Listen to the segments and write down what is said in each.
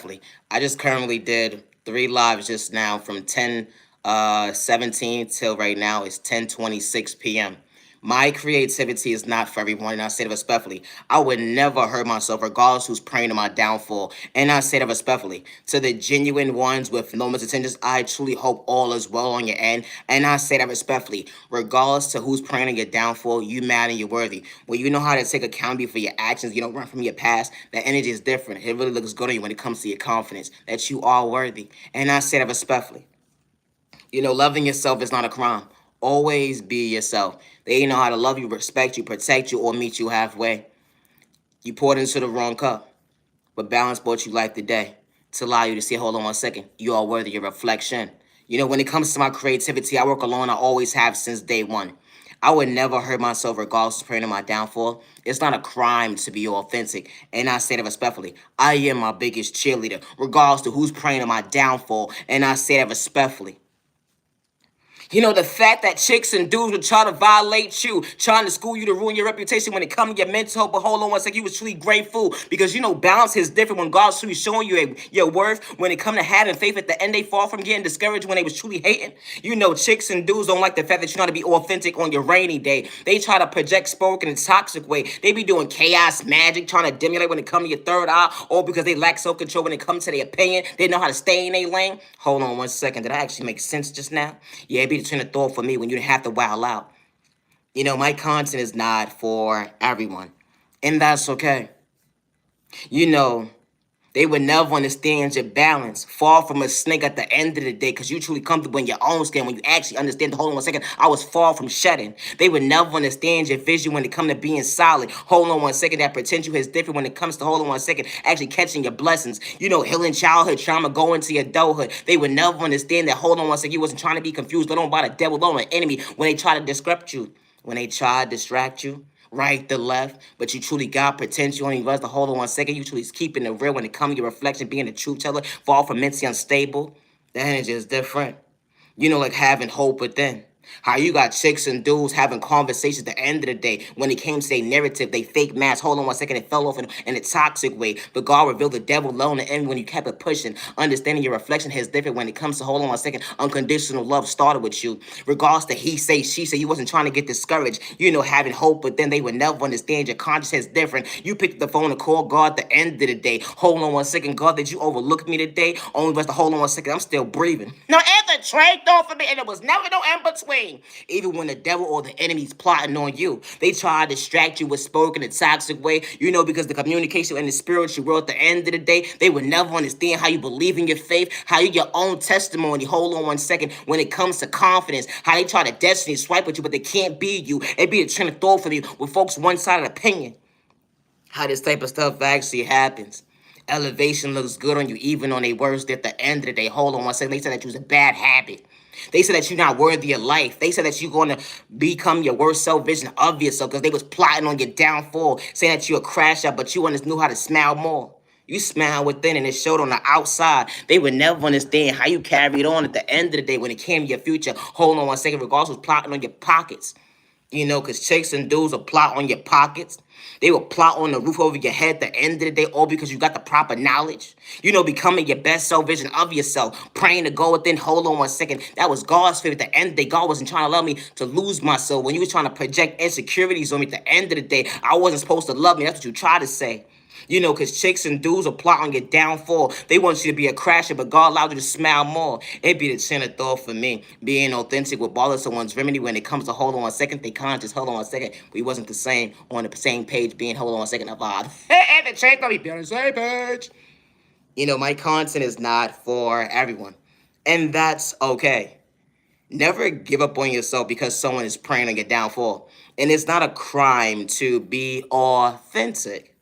respectfully. I just currently did 3 lives just now from 10:17 till right now. It's 10:26 p.m. My creativity is not for everyone, and I say that respectfully. I would never hurt myself, regardless who's praying to my downfall. And I say that respectfully. To the genuine ones with no misintentions, I truly hope all is well on your end. And I say that respectfully. Regardless to who's praying on your downfall, you mad and you're worthy. When you know how to take accountability for your actions, you don't run from your past, that energy is different. It really looks good on you when it comes to your confidence, that you are worthy. And I say that respectfully. Loving yourself is not a crime. Always be yourself. They know how to love you, respect you, protect you, or meet you halfway. You poured into the wrong cup, but balance brought you life today to allow you to see, hold on 1 second, you are worthy of your reflection. When it comes to my creativity, I work alone. I always have since day one. I would never hurt myself regardless of praying to my downfall. It's not a crime to be authentic. And I say that respectfully. I am my biggest cheerleader, regardless to who's praying to my downfall. And I say that respectfully. The fact that chicks and dudes would try to violate you, trying to school you to ruin your reputation when it comes to your mental health. But hold on 1 second, you was truly grateful because balance is different when God's truly showing you your worth. When it come to having faith at the end, they fall from getting discouraged when they was truly hating. Chicks and dudes don't like the fact that you know how to be authentic on your rainy day. They try to project spoke in a toxic way. They be doing chaos magic, trying to demulate when it come to your third eye, or because they lack self-control when it comes to their opinion. They know how to stay in their lane. Hold on 1 second, did I actually make sense just now? Yeah, it be the train of thought for me when you have to wow out. My content is not for everyone, and that's okay. You know, they would never understand your balance. Fall from a snake at the end of the day because you truly comfortable in your own skin when you actually understand. Hold on 1 second, I was far from shedding. They would never understand your vision when it comes to being solid. Hold on 1 second, that potential is different when it comes to, hold on 1 second, actually catching your blessings. Healing childhood trauma, going to your adulthood. They would never understand that, hold on 1 second, you wasn't trying to be confused, let on by the devil, let on the enemy when they try to disrupt you. When they try to distract you, right to left, but you truly got potential and you realize to hold on 1 second, you truly keeping it real when it comes to your reflection, being a truth teller, fall from mentally unstable. The energy is different. Like having hope within. How you got chicks and dudes having conversations at the end of the day when it came to their narrative, they fake mask. Hold on 1 second, it fell off in a toxic way. But God revealed the devil low on the end when you kept it pushing. Understanding your reflection is different when it comes to, hold on 1 second, unconditional love started with you. Regards to he say, she say, you wasn't trying to get discouraged. Having hope, but then they would never understand your conscience is different. You picked the phone and called God at the end of the day. Hold on 1 second, God, did you overlook me today? Only was to hold on 1 second, I'm still breathing. No, ever trade off for me, and there was never no in between. Even when the devil or the enemy's plotting on you, they try to distract you with spoken in a toxic way, because the communication and the spiritual world at the end of the day, they would never understand how you believe in your faith, how you your own testimony. Hold on 1 second, when it comes to confidence, how they try to destiny swipe at you, but they can't be you. It be a train of thought for me with folks one-sided opinion. How this type of stuff actually happens. Elevation looks good on you, even on their worst at the end of the day. Hold on 1 second. They said that you was a bad habit. They said that you're not worthy of life. They said that you're going to become your worst self vision of yourself because they was plotting on your downfall, saying that you're a crash out, but you knew how to smile more. You smile within and it showed on the outside. They would never understand how you carried on at the end of the day when it came to your future. Hold on 1 second, regardless was plotting on your pockets. Because chicks and dudes will plot on your pockets. They will plot on the roof over your head at the end of the day, all because you got the proper knowledge. Becoming your best self vision of yourself, praying to go within. Hold on 1 second. That was God's favor. At the end of the day, God wasn't trying to allow me to lose myself. When you was trying to project insecurities on me at the end of the day, I wasn't supposed to love me. That's what you try to say. Because chicks and dudes will plot on your downfall. They want you to be a crasher, but God allowed you to smile more. It'd be the chin of thought for me. Being authentic with all of someone's remedy when it comes to hold on 1 second, they conscious, hold on 1 second. We wasn't the same on the same page, being hold on 1 second of odd. And the check gonna be on the same page. My content is not for everyone. And that's okay. Never give up on yourself because someone is preying on your downfall. And it's not a crime to be authentic.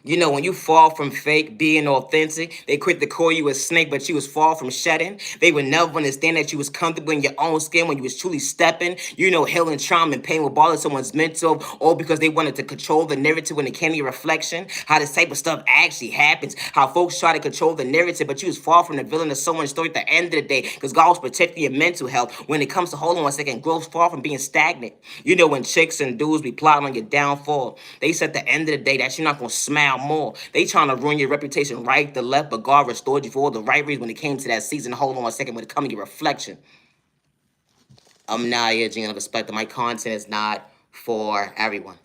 When you fall from fake being authentic, they quit to call you a snake, but you was far from shedding. They would never understand that you was comfortable in your own skin when you was truly stepping. Healing trauma and pain will bother someone's mental, all because they wanted to control the narrative when it came to your reflection. How this type of stuff actually happens. How folks try to control the narrative, but you was far from the villain of someone's story at the end of the day, because God was protecting your mental health. When it comes to hold on 1 second, growth far from being stagnant. When chicks and dudes be plotting on your downfall, they said at the end of the day that you're not gonna smile now more. They trying to ruin your reputation right, the left, but God restored you for all the right reasons when it came to that season. Hold on a second when it comes to your reflection. I'm not edging of respect that my content is not for everyone.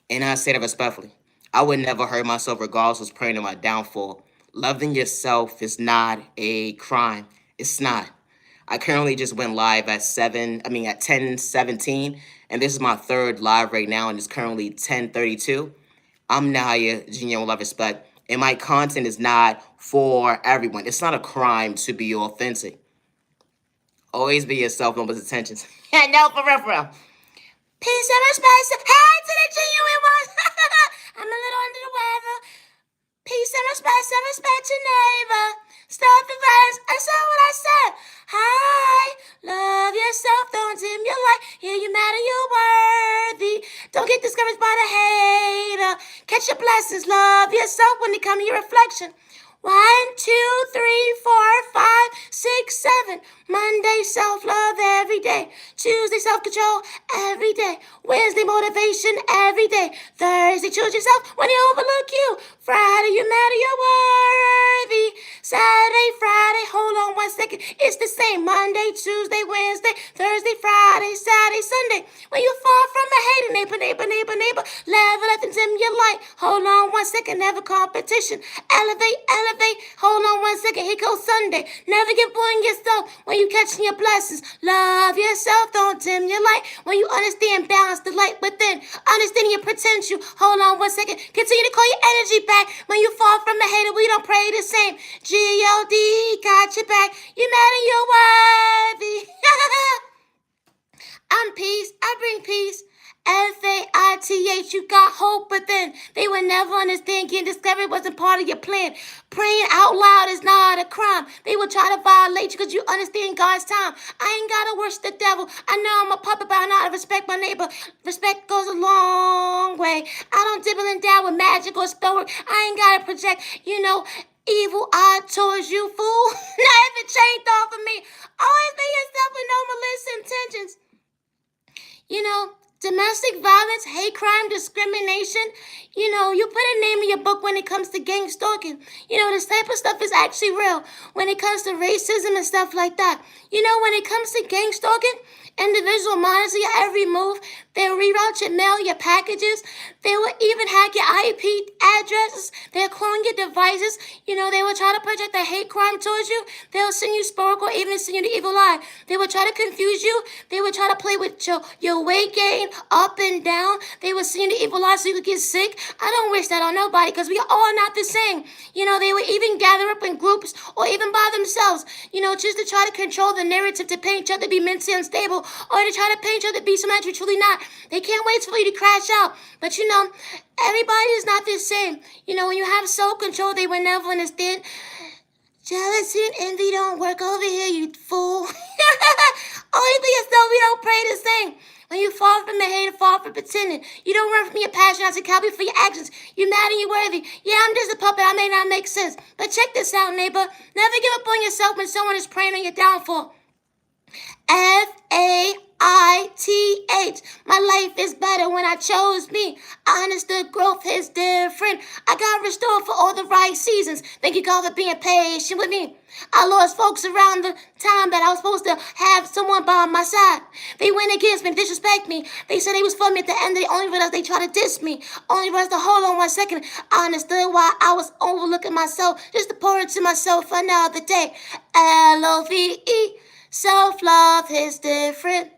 And I say that respectfully. I would never hurt myself regardless of praying to my downfall. Loving yourself is not a crime. It's not. I currently just went live at at 10:17, and this is my third live right now, and it's currently 10:32. I'm Naya, genuine love respect, and my content is not for everyone. It's not a crime to be authentic. Always be yourself, no one's attentions. Yeah, no, for real, for real. Peace and respect. Hey to the genuine ones. I'm a little under the weather. Peace and respect your neighbor. Stop the violence. I saw what I said. Hi, love yourself. Don't dim your light. Yeah, you matter. You're worthy. Don't get discouraged by the hater. Catch your blessings. Love yourself when they come to your reflection. 1, 2, 3, 4, 5, 6, 7. Monday, self-love every day. Tuesday, self-control every day. Wednesday, motivation every day. Thursday, choose yourself when they overlook you. Friday, you matter, you're worthy. Saturday, Friday, hold on 1 second. It's the same. Monday, Tuesday, Wednesday, Thursday, Friday, Saturday, Sunday. When you fall from a hater, neighbor, level up and dim your light. Hold on 1 second, never competition. Elevate. Hold on 1 second, here goes Sunday. Never give up on yourself when you catching your blessings. Love yourself, don't dim your light. When you understand, balance the light within. Understanding your potential. Hold on 1 second, continue to call your energy back. When you fall from a hater, we don't pray the same. G-O-D, got your back. You matter, you're worthy. I'm peace, I bring peace. Faith, you got hope, but then they would never understand getting discovered wasn't part of your plan. Praying out loud is not a crime. They will try to violate you because you understand God's time. I ain't gotta worship the devil. I know I'm a puppet, but I know how to respect my neighbor. Respect goes a long way. I don't dibble and dabble with magic or spell work. I ain't gotta project, evil eye towards you, fool. Not if it changed off of me. Always be yourself with no malicious intentions. Domestic violence, hate crime, discrimination, you put a name in your book when it comes to gang stalking. This type of stuff is actually real when it comes to racism and stuff like that. When it comes to gang stalking, individuals will monitor your every move. They'll reroute your mail, your packages. They will even hack your IP addresses. They'll clone your devices. They will try to project a hate crime towards you. They'll send you sport or even send you the evil eye. They will try to confuse you. They will try to play with your weight gain up and down. They will send you the evil eye so you could get sick. I don't wish that on nobody because we are all not the same. They will even gather up in groups or even by themselves, just to try to control the narrative to paint each other to be mentally unstable or to try to paint each other to be something that you're truly not. They can't wait for you to crash out. But everybody is not the same. When you have self-control, they will never understand. Jealousy and envy don't work over here, you fool. Only for yourself, we don't pray the same. When you fall from the hater, fall from pretending. You don't run from your passion, I copy for your actions. You mad and you worthy. Yeah, I'm just a puppet, I may not make sense. But check this out, neighbor. Never give up on yourself when someone is preying on your downfall. Faith. My life is better when I chose me. I understood growth is different. I got restored for all the right seasons. Thank you, God, for being patient with me. I lost folks around the time that I was supposed to have someone by my side. They went against me, disrespect me. They said they was for me at the end. They only realized they tried to diss me. Only realized to hold on 1 second. I understood why I was overlooking myself just to pour into myself another day. LOVE. Self-love is different.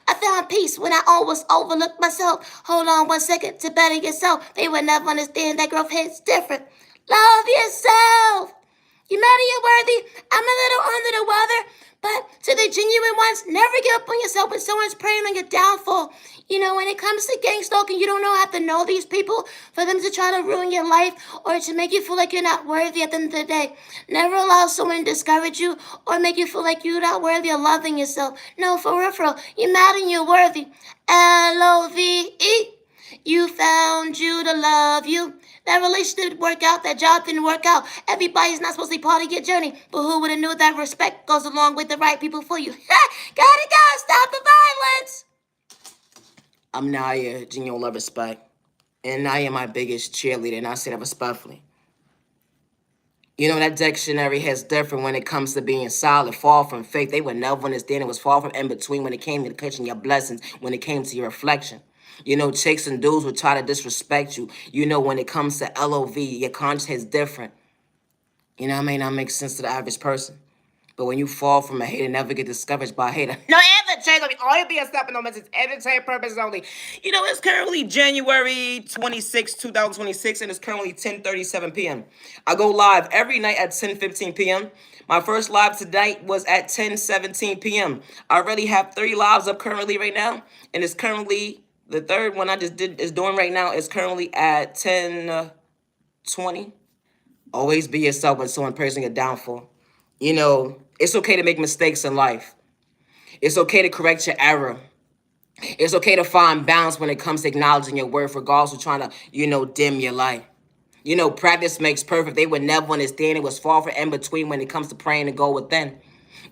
I found peace when I always overlooked myself. Hold on 1 second to better yourself. They would never understand that growth hits different. Love yourself. You matter, you're worthy. I'm a little under the weather, but to the genuine ones, never give up on yourself when someone's preying on your downfall. When it comes to gang stalking, you don't have to know these people for them to try to ruin your life or to make you feel like you're not worthy at the end of the day. Never allow someone to discourage you or make you feel like you're not worthy of loving yourself. No, for real, you matter and you're worthy. LOVE. You found you to love you. That relationship didn't work out. That job didn't work out. Everybody's not supposed to be part of your journey. But who would have knew that respect goes along with the right people for you? Gotta go. Stop the violence. I'm Naya, genuine love respect. And I am my biggest cheerleader, and I say that respectfully. You know, that dictionary has different when it comes to being solid, far from fake. They would never understand it was far from in between when it came to catching your blessings, when it came to your reflection. You know, chicks and dudes would try to disrespect you. You know, when it comes to LOV, your conscience is different. You know, it may not make sense to the average person. But when you fall from a hater, never get discouraged by a hater. No, ever change on me. All you be a stepping on message, entertainment purposes only. You know, it's currently January 26, 2026, and it's currently 10:37 p.m. I go live every night at 10:15 p.m. My first live tonight was at 10:17 p.m. I already have 3 lives up currently right now, and it's currently the third one I just did is doing right now is currently at 10:20. Always be yourself when someone praising your downfall. You know, it's okay to make mistakes in life. It's okay to correct your error. It's okay to find balance when it comes to acknowledging your worth, regardless of trying to, dim your light. You know, practice makes perfect. They would never understand it was far from in between when it comes to praying to go within.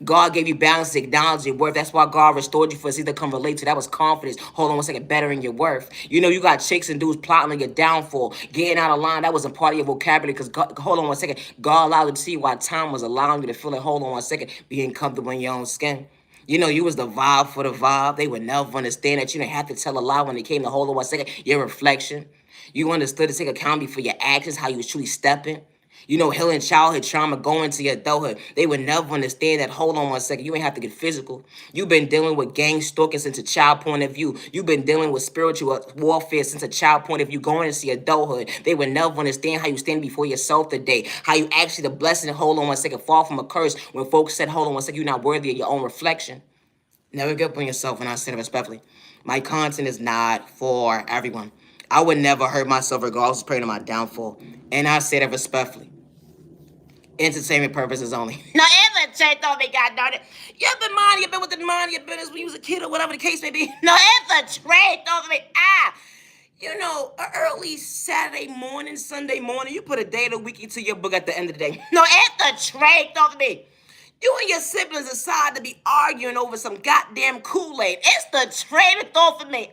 God gave you balance to acknowledge your worth. That's why God restored you for us to come relate to. That was confidence. Hold on one second, bettering your worth. You know, you got chicks and dudes plotting on your downfall, getting out of line. That wasn't part of your vocabulary because hold on one second. God allowed you to see why time was allowing you to feel it. Hold on one second, being comfortable in your own skin. You know, you was the vibe for the vibe. They would never understand that you didn't have to tell a lie when it came to hold on one second. Your reflection. You understood to take accountability for your actions, how you was truly stepping. You know, healing childhood trauma, going to your adulthood. They would never understand that. Hold on one second. You ain't have to get physical. You've been dealing with gang stalking since a child point of view. You've been dealing with spiritual warfare since a child point of view, going into your adulthood. They would never understand how you stand before yourself today. How you actually the blessing, hold on one second, fall from a curse when folks said, hold on one second, you're not worthy of your own reflection. Never give up on yourself, and I say it respectfully. My content is not for everyone. I would never hurt myself regardless of praying to my downfall. And I say that respectfully. Entertainment purposes only. Now, ever checked on me, God darn it. You ever mind your business with the mind your business when you was a kid or whatever the case may be? No, ever trade over me. You know, a early Saturday morning, Sunday morning, you put a day of the week into your book at the end of the day. No, ever trade over me. You and your siblings decide to be arguing over some goddamn Kool-Aid. It's the train of thought for me.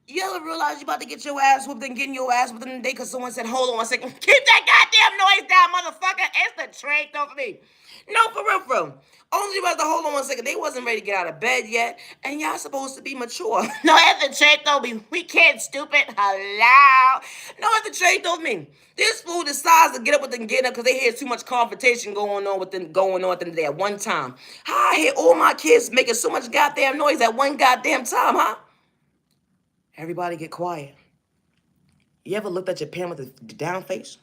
You ever realize you about to get your ass whooped and getting your ass whooped in the day because someone said, hold on one second. Keep that goddamn noise down, motherfucker. It's the train thought for me. No, for real, for real. Only about to hold on one second. They wasn't ready to get out of bed yet, and y'all supposed to be mature. No, at the trade though me. We can't stupid. Hello. No, at the trade though me. This fool decides to get up with them getting up because they hear too much confrontation going on with them day at one time. How I hear all my kids making so much goddamn noise at one goddamn time, huh? Everybody get quiet. You ever looked at your parent with the down face?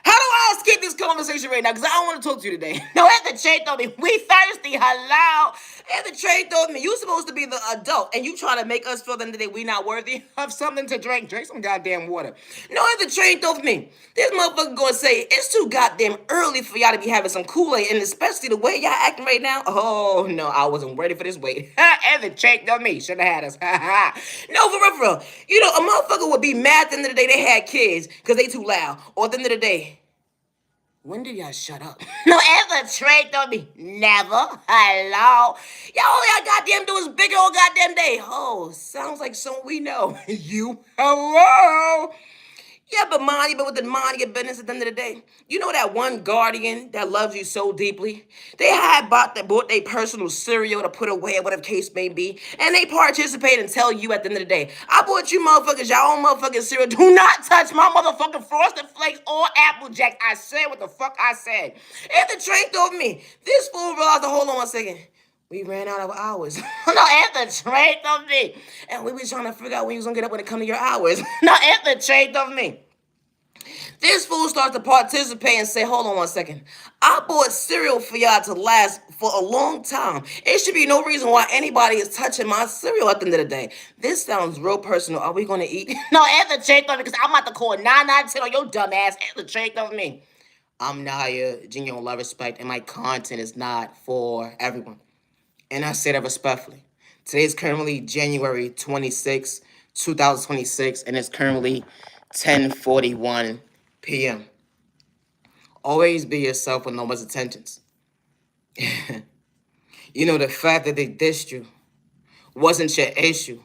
How do I escape this conversation right now? Because I don't want to talk to you today. No, at the trade told me, we thirsty, hello. At the trade told me, you supposed to be the adult, and you trying to make us feel that we not worthy of something to drink. Drink some goddamn water. No, at the trade told me, this motherfucker gonna say, it's too goddamn early for y'all to be having some Kool-Aid, and especially the way y'all acting right now. Oh, no, I wasn't ready for this wait. At the trade told me, should have had us. No, for real, for real. You know, a motherfucker would be mad at the end of the day they had kids because they too loud. Or at the end of the day, when did y'all shut up? No, ever trade on me. Never. Hello. Y'all all y'all goddamn do is bigger all goddamn day. Oh, sounds like someone we know. You. Hello. Yeah, but mind you, but with the mind of your business at the end of the day. You know that one guardian that loves you so deeply? They bought their personal cereal to put away, whatever case may be, and they participate and tell you at the end of the day, I bought you motherfuckers y'all own motherfucking cereal. Do not touch my motherfucking Frosted Flakes or Apple Jacks. I said what the fuck I said. And the train told me, this fool realized, hold on one second. We ran out of hours. No, Anthony, trade of me. And we was trying to figure out when you was gonna get up when it come to your hours. No, Anthony, trade of me. This fool starts to participate and say, hold on one second. I bought cereal for y'all to last for a long time. It should be no reason why anybody is touching my cereal at the end of the day. This sounds real personal. Are we gonna eat? No, Anthony, trade of me because I'm about to call 910 on your dumb ass. Anthony, trade of me. I'm Naya, genuine love, respect, and my content is not for everyone. And I say that respectfully. Today is currently January 26, 2026, and it's currently 10:41 p.m. Always be yourself with no one's intentions. You know, the fact that they dissed you wasn't your issue.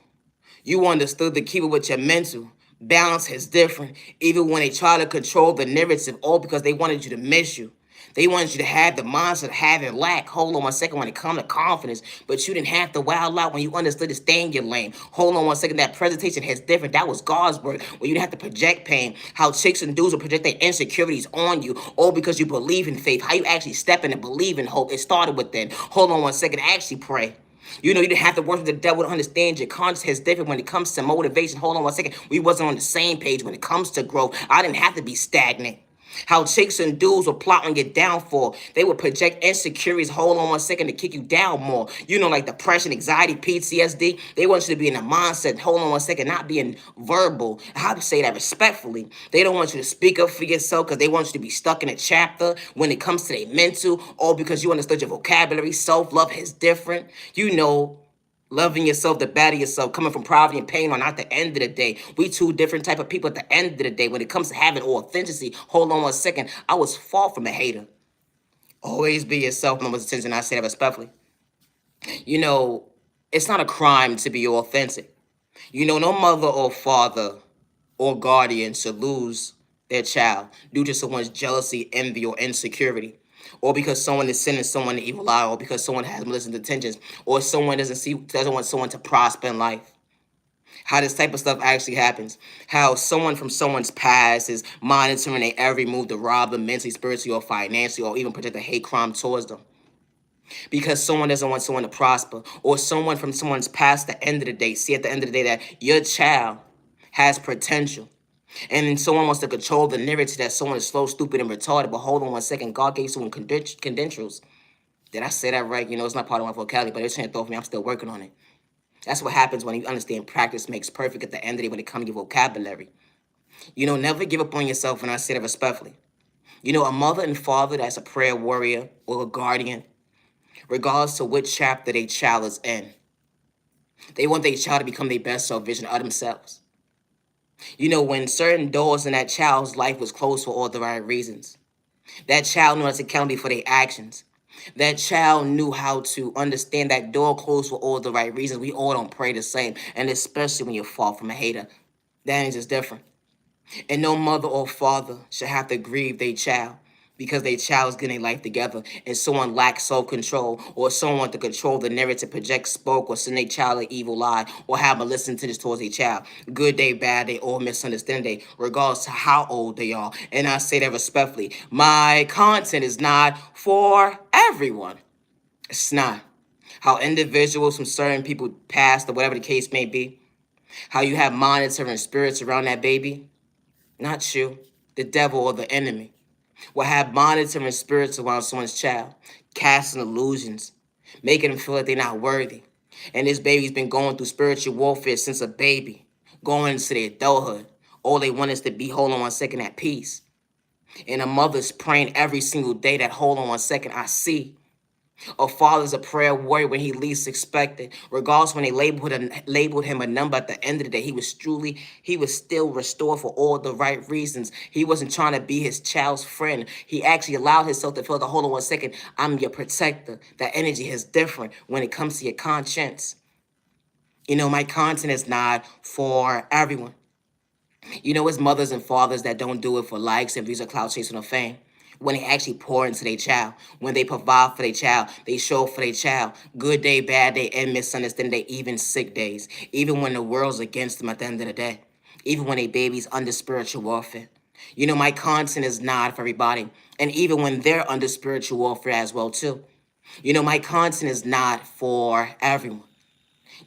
You understood to keep it with your mental. Balance is different. Even when they try to control the narrative, all because they wanted you to miss you. They wanted you to have the mindset of having lack. Hold on one second when it comes to confidence. But you didn't have to wild out when you understood to stay in your lane. Hold on one second. That presentation is different. That was God's word. When you didn't have to project pain. How chicks and dudes will project their insecurities on you. All because you believe in faith. How you actually step in and believe in hope. It started with then. Hold on one second. Actually pray. You know, you didn't have to work with the devil to understand your conscience is different when it comes to motivation. Hold on one second. We wasn't on the same page when it comes to growth. I didn't have to be stagnant. How chicks and dudes will plot on your downfall. They would project insecurities. Hold on one second to kick you down more. You know, like depression, anxiety, PTSD. They want you to be in a mindset. Hold on one second, not being verbal. How to say that respectfully. They don't want you to speak up for yourself because they want you to be stuck in a chapter when it comes to their mental, all because you understood your vocabulary. Self-love is different. You know, loving yourself, the better yourself, coming from poverty and pain on at the end of the day. We two different type of people at the end of the day. When it comes to having authenticity, hold on one second. I was far from a hater. Always be yourself, no one's attention. I say that respectfully. You know, it's not a crime to be authentic. You know, no mother or father or guardian should lose their child due to someone's jealousy, envy, or insecurity, or because someone is sending someone an evil eye, or because someone has malicious intentions, or someone doesn't want someone to prosper in life. How this type of stuff actually happens. How someone from someone's past is monitoring their every move to rob them mentally, spiritually, or financially, or even project a hate crime towards them. Because someone doesn't want someone to prosper, or someone from someone's past at the end of the day, see at the end of the day that your child has potential. And then someone wants to control the narrative that someone is slow, stupid, and retarded. But hold on one second. God gave someone credentials. Did I say that right? You know, it's not part of my vocabulary, but it's trying to throw for me. I'm still working on it. That's what happens when you understand practice makes perfect at the end of the day when it comes to your vocabulary. You know, never give up on yourself, and I say that respectfully. You know, a mother and father that's a prayer warrior or a guardian, regardless to which chapter their child is in, they want their child to become their best self vision of themselves. You know, when certain doors in that child's life was closed for all the right reasons, that child knew how to accountability for their actions. That child knew how to understand that door closed for all the right reasons. We all don't pray the same, and especially when you fall from a hater. That is just different. And no mother or father should have to grieve their child because their child is getting life together and someone lacks self-control or someone to control the narrative, project, spoke, or send their child an evil lie or have a listen to this towards their child. Good day, bad day, or misunderstanding day, regardless to how old they are. And I say that respectfully. My content is not for everyone. It's not. How individuals from certain people passed or whatever the case may be. How you have monitoring spirits around that baby. Not you, the devil or the enemy, will have monitoring spirits around someone's child, casting illusions, making them feel like they're not worthy. And this baby's been going through spiritual warfare since a baby, going into their adulthood. All they want is to be, hold on one second, at peace. And a mother's praying every single day that, hold on one second, I see. A father's a prayer warrior when he least expected. Regardless when they labeled him a number at the end of the day, he was still restored for all the right reasons. He wasn't trying to be his child's friend. He actually allowed himself to feel the hold on one second, I'm your protector. That energy is different when it comes to your conscience. You know, my content is not for everyone. You know, it's mothers and fathers that don't do it for likes and views or clout chasing or fame. When they actually pour into their child, when they provide for their child, they show up for their child. Good day, bad day, and misunderstanding day, even sick days. Even when the world's against them at the end of the day. Even when a baby's under spiritual warfare. You know, my content is not for everybody. And even when they're under spiritual warfare as well, too. You know, my content is not for everyone.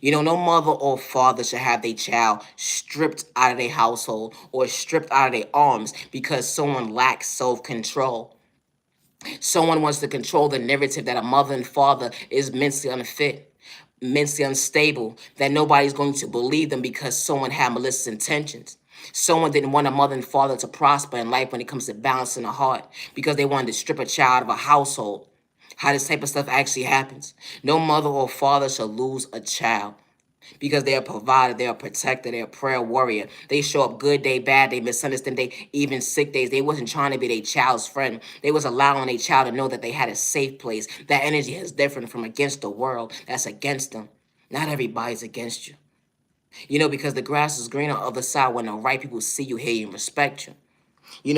You know, no mother or father should have their child stripped out of their household or stripped out of their arms because someone lacks self-control. Someone wants to control the narrative that a mother and father is mentally unfit, mentally unstable, that nobody's going to believe them because someone had malicious intentions. Someone didn't want a mother and father to prosper in life when it comes to balancing the heart because they wanted to strip a child of a household. How this type of stuff actually happens. No mother or father shall lose a child because they are provider, they are protector, they are prayer warrior. They show up good day, bad day, misunderstand day, even sick days. They wasn't trying to be their child's friend. They was allowing their child to know that they had a safe place. That energy is different from against the world that's against them. Not everybody's against you. Because the grass is greener on the other side when the right people see you, hear you, and respect you.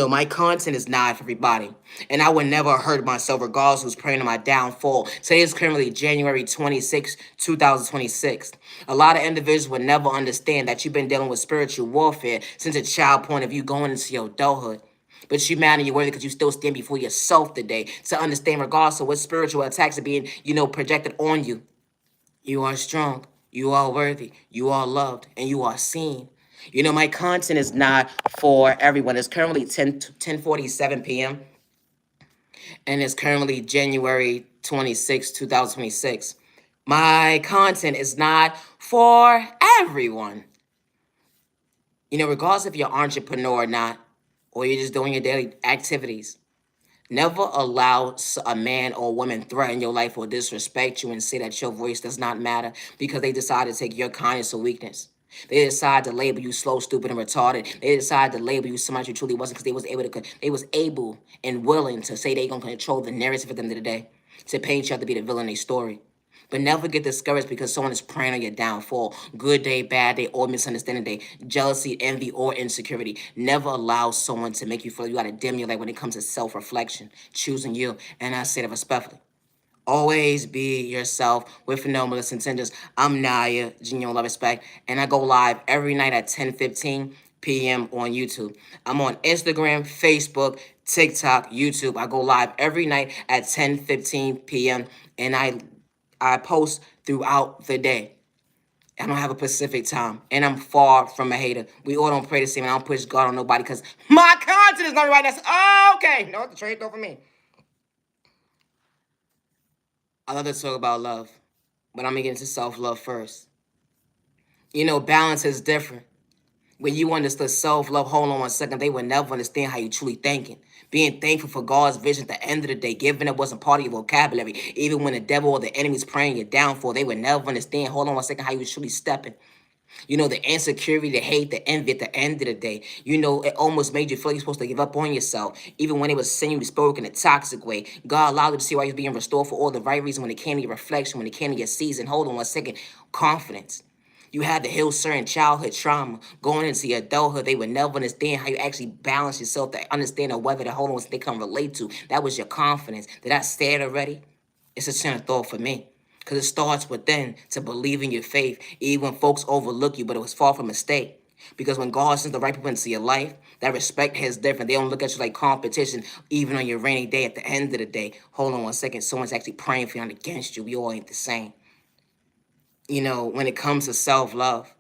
My content is not for everybody, and I would never hurt myself regardless who's praying to my downfall. Today is currently January 26, 2026. A lot of individuals would never understand that you've been dealing with spiritual warfare since a child point of view going into your adulthood. But you mad and you're worthy because you still stand before yourself today to understand regardless of what spiritual attacks are being, projected on you. You are strong. You are worthy. You are loved. And you are seen. My content is not for everyone. It's currently 10:47 p.m. and it's currently January 26, 2026. My content is not for everyone. Regardless if you're an entrepreneur or not, or you're just doing your daily activities, never allow a man or woman threaten your life or disrespect you and say that your voice does not matter because they decide to take your kindness or weakness. They decide to label you slow, stupid, and retarded. They decide to label you somebody you truly wasn't because they was able and willing to say they gonna control the narrative at the end of the day, to paint you out to be the villain in their story. But never get discouraged because someone is preying on your downfall. Good day, bad day, or misunderstanding day. Jealousy, envy, or insecurity. Never allow someone to make you feel you gotta dim your light when it comes to self-reflection. Choosing you, and I say that respectfully. Always be yourself with no malicious intentions. I'm Naya, genuine love respect, and I go live every night at 10:15 p.m. on YouTube. I'm on Instagram, Facebook, TikTok, YouTube. I go live every night at 10:15 p.m. and I post throughout the day. I don't have a specific time, and I'm far from a hater. We all don't pray the same, and I don't push God on nobody because my content is not right. That's okay. No, the trade though for me. I love to talk about love, but I'm gonna get into self-love first. Balance is different. When you understood self-love, hold on 1 second, they would never understand how you truly thinking. Being thankful for God's vision at the end of the day, giving it wasn't part of your vocabulary. Even when the devil or the enemy's praying you down for, they would never understand, hold on 1 second, how you was truly stepping. The insecurity, the hate, the envy at the end of the day. It almost made you feel you're supposed to give up on yourself. Even when it was sin, you spoke in a toxic way. God allowed you to see why you're being restored for all the right reason when it came to your reflection, when it came to your season. Hold on 1 second. Confidence. You had to heal certain childhood trauma. Going into your adulthood, they would never understand how you actually balance yourself to understand the weather the whole ones they can relate to. That was your confidence. Did I say it already? It's a center thought for me. Because it starts within to believe in your faith, even when folks overlook you, but it was far from a mistake. Because when God sends the right people into your life, that respect is different. They don't look at you like competition, even on your rainy day. At the end of the day, hold on 1 second, someone's actually praying for you and against you. We all ain't the same. When it comes to self-love,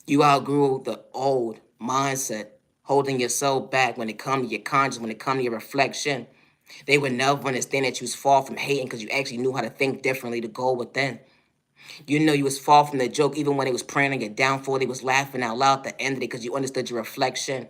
you outgrew the old mindset, holding yourself back when it comes to your conscience, when it comes to your reflection. They would never understand that you was far from hating because you actually knew how to think differently to go within. You was far from the joke even when they was praying on your downfall. They was laughing out loud at the end of it because you understood your reflection.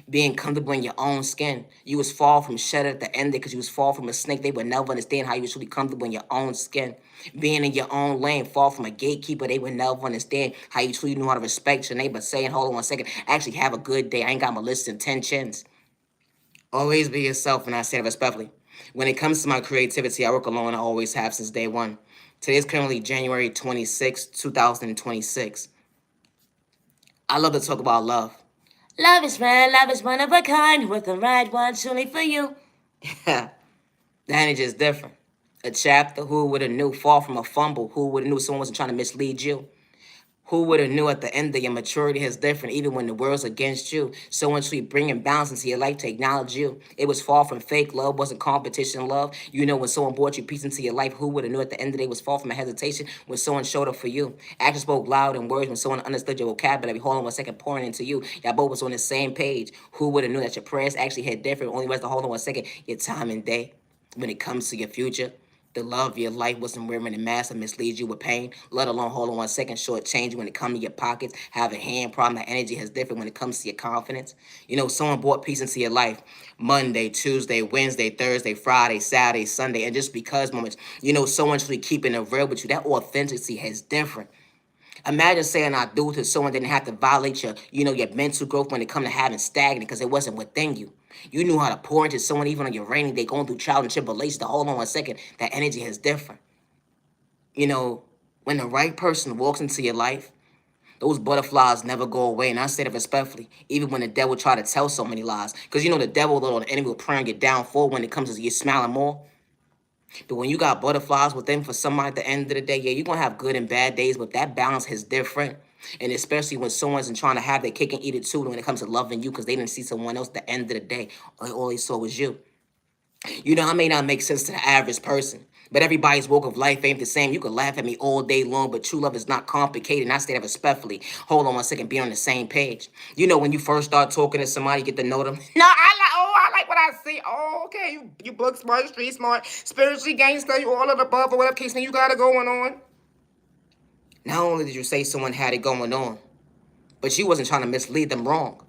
Being comfortable in your own skin. You was far from shelter at the end because you was far from a snake. They would never understand how you was truly comfortable in your own skin. Being in your own lane, far from a gatekeeper, they would never understand how you truly knew how to respect your neighbor. Saying, hold on 1 second, actually have a good day. I ain't got malicious intentions. Always be yourself, and I say it respectfully. When it comes to my creativity, I work alone. I always have since day one. Today is currently January 26, 2026. I love to talk about love. Love is rare, love is one of a kind, with the right one truly for you. The energy is different. A chapter, who would have knew, fall from a fumble, who would have knew someone wasn't trying to mislead you. Who would have knew at the end of your maturity is different, even when the world's against you. Someone truly bringing balance into your life to acknowledge you. It was far from fake love, wasn't competition love. When someone brought you peace into your life, who would have knew at the end of the day was far from a hesitation when someone showed up for you. Actions spoke loud in words when someone understood your vocabulary. Hold on 1 second, pouring into you. Y'all both was on the same page. Who would have knew that your prayers actually had different? Only was to hold on 1 second, your time and day when it comes to your future. The love of your life wasn't wearing a mask and mislead you with pain, let alone hold on 1 second, short change when it comes to your pockets, have a hand problem, that energy has different when it comes to your confidence. Someone brought peace into your life Monday, Tuesday, Wednesday, Thursday, Friday, Saturday, Sunday, and just because moments, someone's really keeping it real with you. That authenticity has different. Imagine saying I do to someone that didn't have to violate your mental growth when it comes to having stagnant because it wasn't within you. You knew how to pour into someone even on your rainy day, going through trial and tribulations. To hold on 1 second, that energy is different. When the right person walks into your life, Those butterflies never go away. And I say that respectfully, even when the devil try to tell so many lies. Because the devil, the enemy will pray and get down for when it comes to you smiling more. But when you got butterflies within for somebody at the end of the day, yeah, you're going to have good and bad days, but that balance is different. And especially when someone's trying to have their cake and eat it too when it comes to loving you because they didn't see someone else at the end of the day. All they saw was you. I may not make sense to the average person, but everybody's walk of life ain't the same. You can laugh at me all day long, but true love is not complicated. And I say that respectfully. Hold on one second, be on the same page. When you first start talking to somebody, you get to know them. No, I like what I see. Oh, okay, you book smart, street smart, spiritually gangster, you all of the above, or whatever case you got it going on. Not only did you say someone had it going on, but you wasn't trying to mislead them wrong.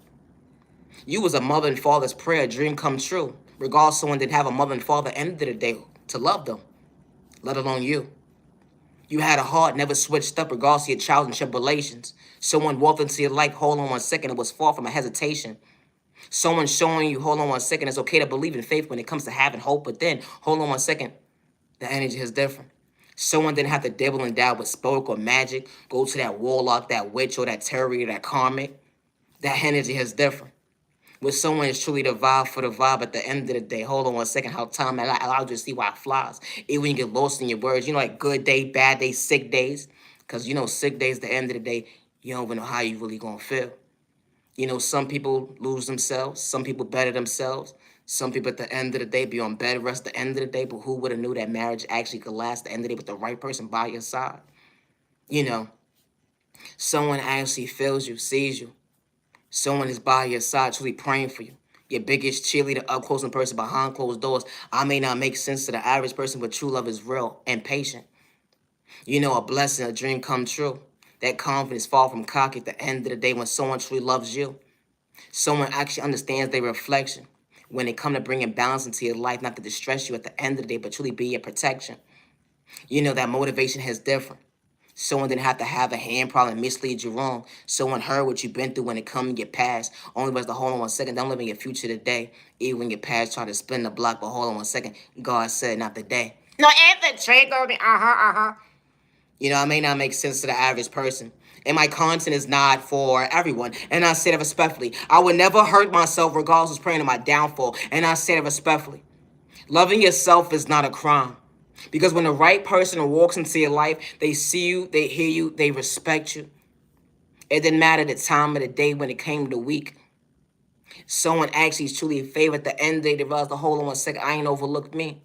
You was a mother and father's prayer, dream come true. Regardless, someone didn't have a mother and father end of the day to love them, let alone you. You had a heart, never switched up regardless of your trials and tribulations. Someone walked into your life, hold on one second, it was far from a hesitation. Someone showing you, hold on one second, it's okay to believe in faith when it comes to having hope, but then, hold on one second, the energy is different. Someone didn't have to devil and die with spoke or magic, go to that warlock, that witch, or that terror, that karmic. That energy is different. When someone is truly the vibe for the vibe at the end of the day, hold on one second, how time allows you to see why it flies. Even when you get lost in your words, like good day, bad day, sick days. Because, sick days, at the end of the day, you don't even know how you really going to feel. Some people lose themselves. Some people better themselves. Some people at the end of the day be on bed rest at the end of the day, but who would have knew that marriage actually could last at the end of the day with the right person by your side? Someone actually feels you, sees you. Someone is by your side, truly praying for you. Your biggest cheerleader, up close in person, behind closed doors. I may not make sense to the average person, but true love is real and patient. A blessing, a dream come true. That confidence fall from cocky at the end of the day when someone truly loves you. Someone actually understands their reflection. When it come to bringing balance into your life, not to distress you at the end of the day, but truly be your protection. That motivation is different. Someone didn't have to have a hand problem mislead you wrong. Someone heard what you've been through when it come and get past. Only was to hold on one second. Don't live in your future today. Even when your past try to spin the block, but hold on one second. God said not today. No, and the trade on me. I may not make sense to the average person. And my content is not for everyone. And I say that respectfully. I would never hurt myself regardless of praying to my downfall. And I say that respectfully. Loving yourself is not a crime. Because when the right person walks into your life, they see you, they hear you, they respect you. It didn't matter the time of the day when it came to the week. Someone actually is truly favored at the end of the day. They realized, hold on one second, I ain't overlooked me.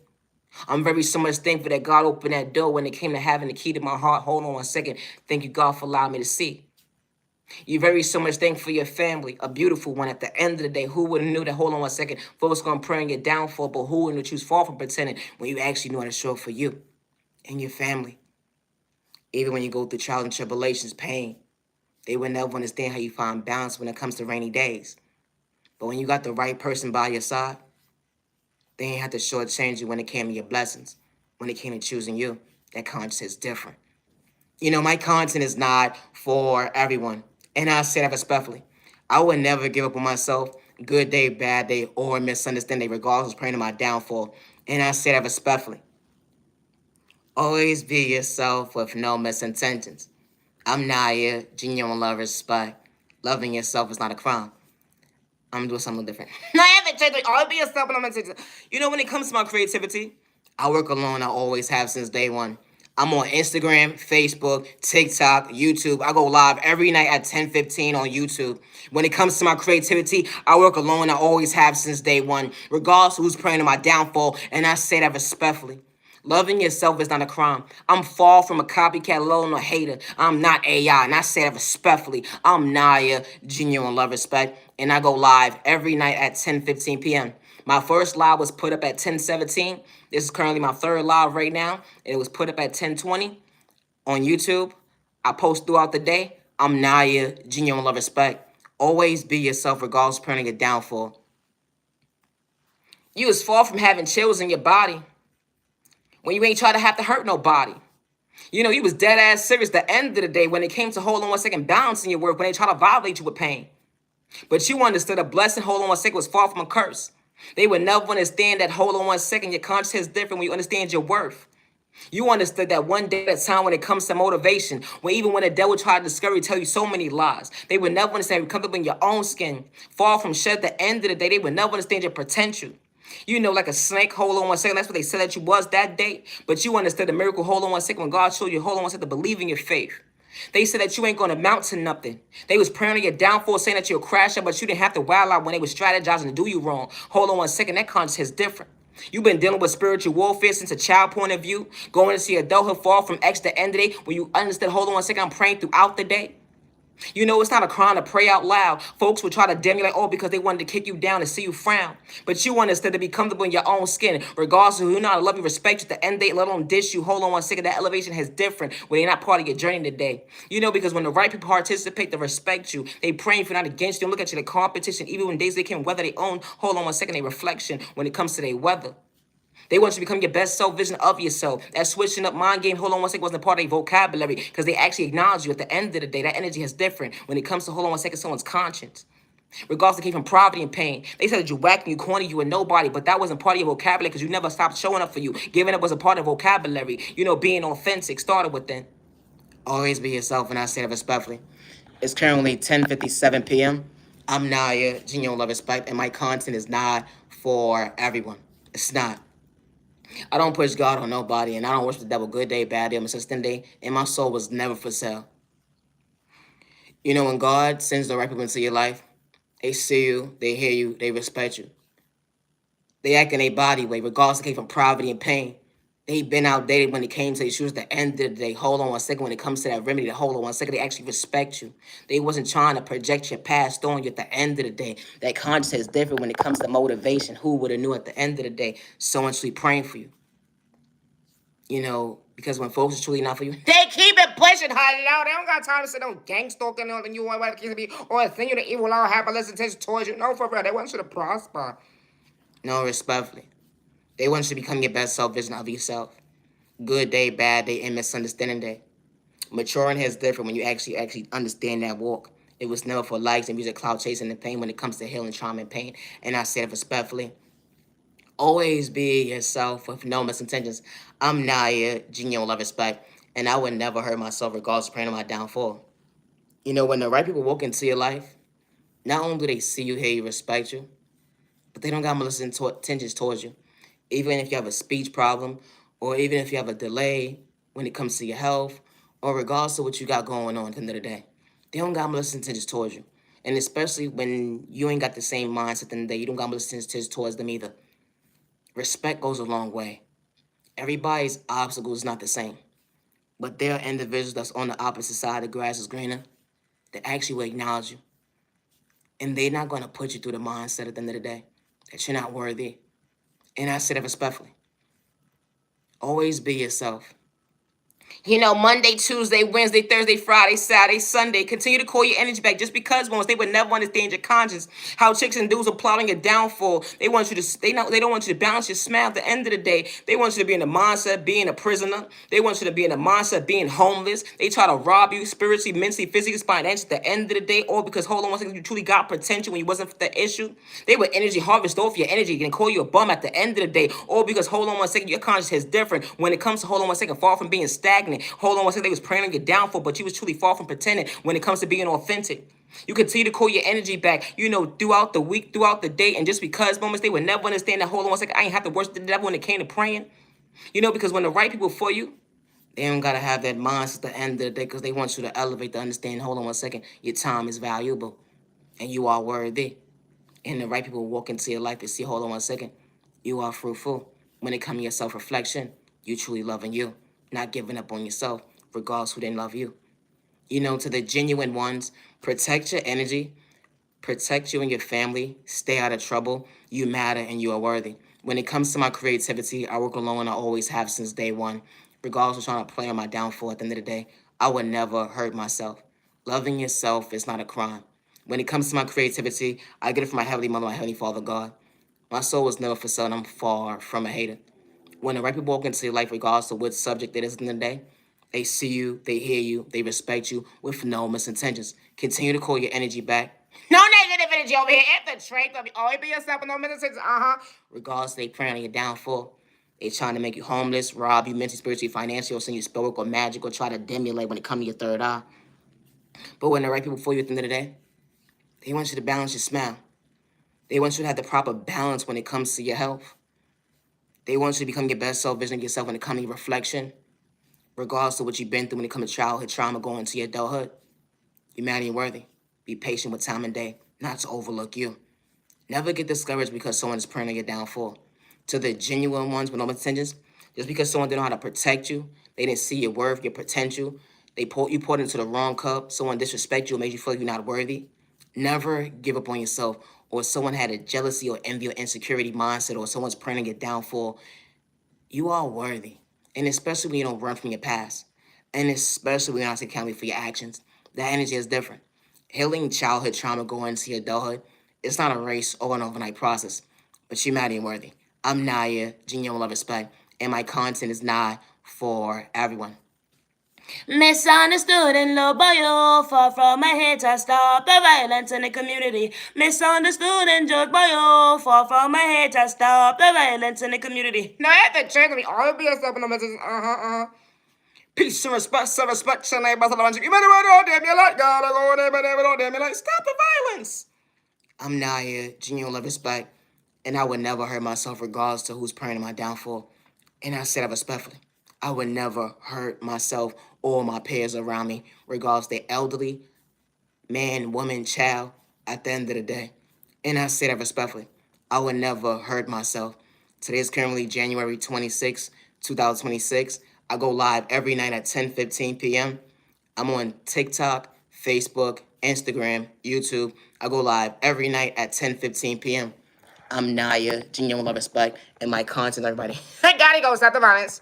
I'm very so much thankful that God opened that door when it came to having the key to my heart. Hold on one second. Thank you, God, for allowing me to see. You're very so much thankful for your family, a beautiful one. At the end of the day, who would have knew that, hold on one second, folks going to pray and get downfall, but who would have choose fall from pretending when you actually knew how to show up for you and your family? Even when you go through trials and tribulations, pain, they would never understand how you find balance when it comes to rainy days. But when you got the right person by your side, they ain't have to shortchange you when it came to your blessings. When it came to choosing you, that content is different. My content is not for everyone. And I say that respectfully. I would never give up on myself, good day, bad day, or misunderstanding, regardless of praying to my downfall. And I say that respectfully. Always be yourself with no misintentions. I'm Naya, genuine love, respect. Loving yourself is not a crime. I'm doing something different. No, I haven't changed. Always be yourself, and I'm intentions. When it comes to my creativity, I work alone. I always have since day one. I'm on Instagram, Facebook, TikTok, YouTube. I go live every night at 10:15 on YouTube. When it comes to my creativity, I work alone. I always have since day one, regardless of who's praying to my downfall. And I say that respectfully. Loving yourself is not a crime. I'm far from a copycat, alone or hater. I'm not AI, and I say that respectfully. I'm Naya, genuine love, respect, and I go live every night at 10:15 p.m. My first live was put up at 10:17. This is currently my third live right now. It was put up at 10:20 on YouTube. I post throughout the day. I'm Naya, genuine love, respect. Always be yourself regardless of praying your downfall. You is far from having chills in your body when you ain't try to have to hurt nobody. You was dead ass serious the end of the day when it came to hold on one second, balancing your work when they try to violate you with pain. But you understood a blessing, hold on one second, was far from a curse. They would never understand that, hold on one second, your conscience is different when you understand your worth. You understood that one day at a time when it comes to motivation, when even when the devil tried to discourage you, tell you so many lies, they would never understand you come up in your own skin, fall from shed. At the end of the day, they would never understand your potential. You know, like a snake, hold on one second. That's what they said that you was that day. But you understood the miracle, hold on one second, when God showed you, hold on one second, to believe in your faith. They said that you ain't gonna amount to nothing. They was praying on your downfall, saying that you'll crash out, but you didn't have to wild out when they was strategizing to do you wrong. Hold on one second, that conscience is different. You've been dealing with spiritual warfare since a child point of view, going to see adulthood fall from X to end of the day, when you understood, hold on one second, I'm praying throughout the day. You know, it's not a crime to pray out loud. Folks would try to dim you like, oh, because they wanted to kick you down and see you frown. But you understood to be comfortable in your own skin, regardless of who not love you, respect you, at the end date, let alone dish you. Hold on one second, that elevation is different when they're not part of your journey today. You know, because when the right people participate, they respect you. They praying for not against you. Look at you, the competition, even when days they can weather their own. Hold on one second, they reflection when it comes to their weather. They want you to become your best self vision of yourself. That switching up mind game, hold on one second, wasn't part of their vocabulary because they actually acknowledge you at the end of the day. That energy is different when it comes to, hold on one second, someone's conscience. Regardless, they came from poverty and pain. They said that you whack and you corny, you were nobody, but that wasn't part of your vocabulary because you never stopped showing up for you. Giving up was a part of vocabulary. You know, being authentic started within. Always be yourself, and I say that respectfully. It's currently 10:57 p.m. I'm Naya, Genuine Love Respect, and my content is not for everyone. It's not. I don't push God on nobody, and I don't worship the devil good day, bad day, consistent day, and my soul was never for sale. You know, when God sends the right people into your life, they see you, they hear you, they respect you. They act in a body way, regardless if it came from poverty and pain. They've been outdated when it came to issues at the end of the day. Hold on one second, when it comes to that remedy, hold on one second, they actually respect you. They wasn't trying to project your past on you at the end of the day. That concept is different when it comes to motivation. Who would have knew at the end of the day? Someone actually praying for you. You know, because when folks are truly not for you, they keep it pushing. Hello, they don't got time to sit on gang stalking on you want what it to be, or think you the evil all have a less intention towards you. No, for real, they want you to prosper. No, respectfully, they want you to become your best self vision of yourself. Good day, bad day, and misunderstanding day. Maturing is different when you actually understand that walk. It was never for likes and music, cloud chasing, and pain when it comes to healing, trauma, and pain. And I said it respectfully. Always be yourself with no misintentions. I'm Naya, genuine love, respect, and I would never hurt myself regardless of praying on my downfall. You know, when the right people walk into your life, not only do they see you, hear you, respect you, but they don't got malicious intentions towards you. Even if you have a speech problem, or even if you have a delay when it comes to your health, or regardless of what you got going on at the end of the day, they don't got malicious intentions towards you. And especially when you ain't got the same mindset at the end of the day, you don't got malicious intentions towards them either. Respect goes a long way. Everybody's obstacle is not the same, but there are individuals that's on the opposite side of the grass is greener that actually will acknowledge you. And they're not going to put you through the mindset at the end of the day that you're not worthy. And I say that respectfully. Always be yourself. You know, Monday, Tuesday, Wednesday, Thursday, Friday, Saturday, Sunday. Continue to call your energy back. Just because once they would never understand your conscience. How chicks and dudes are plotting your downfall. They want you to they don't want you to balance your smile at the end of the day. They want you to be in the mindset of being a prisoner. They want you to be in the mindset of being homeless. They try to rob you spiritually, mentally, physically, financially at the end of the day. Or because hold on one second, you truly got potential when you wasn't the issue. They would energy harvest off your energy and call you a bum at the end of the day. Or because hold on one second, your conscience is different when it comes to hold on one second, far from being stagnant. Hold on one second, they was praying on your downfall, but you was truly far from pretending when it comes to being authentic. You continue to call your energy back, you know, throughout the week, throughout the day, and just because moments they would never understand that, hold on one second, I ain't have to worship the devil when it came to praying. You know, because when the right people for you, they don't gotta have that mindset at the end of the day because they want you to elevate to understand, hold on one second, your time is valuable and you are worthy. And the right people walk into your life and see, hold on one second, you are fruitful. When it comes to your self-reflection, you truly loving you, not giving up on yourself, regardless who didn't love you. You know, to the genuine ones, protect your energy, protect you and your family, stay out of trouble. You matter and you are worthy. When it comes to my creativity, I work alone. I always have since day one. Regardless of trying to play on my downfall at the end of the day, I would never hurt myself. Loving yourself is not a crime. When it comes to my creativity, I get it from my Heavenly Mother, my Heavenly Father, God. My soul was never for sale, and I'm far from a hater. When the right people walk into your life, regardless of what subject it is in the day, they see you, they hear you, they respect you with no misintentions. Continue to call your energy back. No negative energy over here. Infiltrate. Always be yourself with no misintentions. Regardless, they praying on your downfall. They trying to make you homeless, rob you mentally, spiritually, financially, or send you spell work or magic, or try to demulate when it comes to your third eye. But when the right people for you at the end of the day, they want you to balance your smile. They want you to have the proper balance when it comes to your health. They want you to become your best self, vision of yourself when it comes to reflection, regardless of what you've been through when it comes to childhood trauma going into your adulthood. You're mad and worthy. Be patient with time and day, not to overlook you. Never get discouraged because someone is praying on your downfall. To the genuine ones with no intentions, just because someone didn't know how to protect you, they didn't see your worth, your potential, you poured into the wrong cup, someone disrespect you or made you feel like you're not worthy. Never give up on yourself, or someone had a jealousy or envy or insecurity mindset, or someone's praying on your downfall. You are worthy. And especially when you don't run from your past. And especially when you're not accountable for your actions. That energy is different. Healing childhood trauma going into your adulthood, it's not a race or an overnight process. But you're mighty and worthy. I'm Naya, genuine love, respect, and my content is not for everyone. Misunderstood and loved by you, far from my hate to stop the violence in the community. Misunderstood and judged by you, far from my hate to stop the violence in the community. No, I have to check me. All be yourself in the messages. Peace and respect, self-respect, your neighbors, and the you better don't damn you like, gotta go there, but don't damn you like, stop the violence. I'm Naya, genuine love, respect, and I would never hurt myself regardless to who's praying my downfall. And I said that respectfully. I would never hurt myself or my peers around me, regardless they're elderly, man, woman, child, at the end of the day. And I say that respectfully. I would never hurt myself. Today is currently January 26, 2026. I go live every night at 10:15 p.m. I'm on TikTok, Facebook, Instagram, YouTube. I go live every night at 10:15 p.m. I'm Naya, genuine love, respect, and my content, everybody. Gotta go stop the violence.